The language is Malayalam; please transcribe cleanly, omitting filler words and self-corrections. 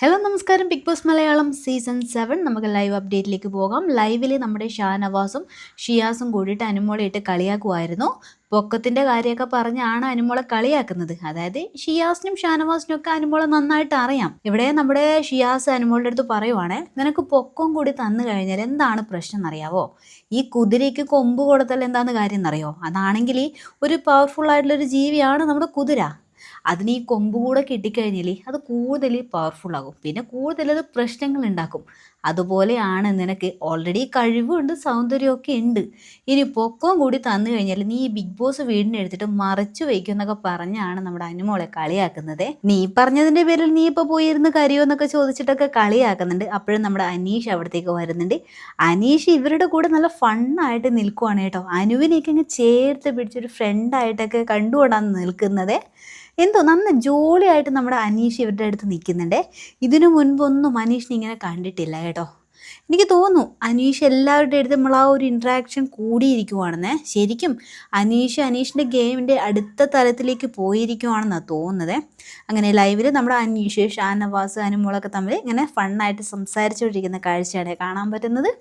ഹലോ നമസ്കാരം. ബിഗ് ബോസ് മലയാളം സീസൺ 7 നമുക്ക് ലൈവ് അപ്ഡേറ്റിലേക്ക് പോകാം. ലൈവിൽ നമ്മുടെ ഷാനവാസും ഷിയാസും കൂടിയിട്ട് അനുമോളെ ഇട്ട് കളിയാക്കുമായിരുന്നു. പൊക്കത്തിൻ്റെ കാര്യമൊക്കെ പറഞ്ഞാണ് അനുമോളെ കളിയാക്കുന്നത്. അതായത് ഷിയാസിനും ഷാനവാസിനും ഒക്കെ അനുമോളെ നന്നായിട്ട് അറിയാം. ഇവിടെ നമ്മുടെ ഷിയാസ് അനുമോളുടെ അടുത്ത് പറയുവാണ്, നിനക്ക് പൊക്കം കൂടി തന്നു കഴിഞ്ഞാൽ എന്താണ് പ്രശ്നം എന്നറിയാവോ? ഈ കുതിരയ്ക്ക് കൊമ്പ് കൊടുത്താൽ എന്താണെന്ന് കാര്യം എന്നറിയോ? അതാണെങ്കിൽ ഒരു പവർഫുൾ ആയിട്ടുള്ളൊരു ജീവിയാണ് നമ്മുടെ കുതിര. അതിന് ഈ കൊമ്പ് കൂടെ കിട്ടിക്കഴിഞ്ഞാൽ അത് കൂടുതൽ പവർഫുൾ ആകും, പിന്നെ കൂടുതൽ അത് പ്രശ്നങ്ങൾ ഉണ്ടാക്കും. അതുപോലെയാണ് നിനക്ക് ഓൾറെഡി കഴിവുണ്ട്, സൗന്ദര്യമൊക്കെ ഉണ്ട്. ഇനി പൊക്കവും കൂടി തന്നു കഴിഞ്ഞാൽ നീ ഈ ബിഗ് ബോസ് വീടിനെടുത്തിട്ട് മറച്ചു വയ്ക്കും എന്നൊക്കെ പറഞ്ഞാണ് നമ്മുടെ അനുമോളെ കളിയാക്കുന്നത്. നീ പറഞ്ഞതിൻ്റെ പേരിൽ നീ ഇപ്പോൾ പോയിരുന്ന് കരയോ എന്നൊക്കെ ചോദിച്ചിട്ടൊക്കെ കളിയാക്കുന്നുണ്ട്. അപ്പോഴും നമ്മുടെ അനീഷ് അവിടത്തേക്ക് വരുന്നുണ്ട്. അനീഷ് ഇവരുടെ കൂടെ നല്ല ഫണ്ണായിട്ട് നിൽക്കുവാണ് കേട്ടോ. അനുവിനെയൊക്കെ ഇങ്ങ് ചേർത്ത് പിടിച്ചൊരു ഫ്രണ്ടായിട്ടൊക്കെ കണ്ടുകൊണ്ടാണ് നിൽക്കുന്നത്. എന്തോ നന്ന ജോളിയായിട്ട് നമ്മുടെ അനീഷ് ഇവരുടെ അടുത്ത് നിൽക്കുന്നുണ്ട്. ഇതിനു മുൻപൊന്നും അനീഷിനെ ഇങ്ങനെ കണ്ടിട്ടില്ല കേട്ടോ. എനിക്ക് തോന്നുന്നു അനീഷ് എല്ലാവരുടെ അടുത്ത് നമ്മൾ ആ ഒരു ഇൻട്രാക്ഷൻ കൂടിയിരിക്കുവാണെന്ന്. ശരിക്കും അനീഷിൻ്റെ ഗെയിമിൻ്റെ അടുത്ത തലത്തിലേക്ക് പോയിരിക്കുവാണെന്നാണ് തോന്നുന്നത്. അങ്ങനെ ലൈവിൽ നമ്മുടെ അനീഷ്, ഷാനവാസ്, അനുമോളൊക്കെ തമ്മിൽ ഇങ്ങനെ ഫണ്ണായിട്ട് സംസാരിച്ചുകൊണ്ടിരിക്കുന്ന കാഴ്ചയാണ് കാണാൻ പറ്റുന്നത്.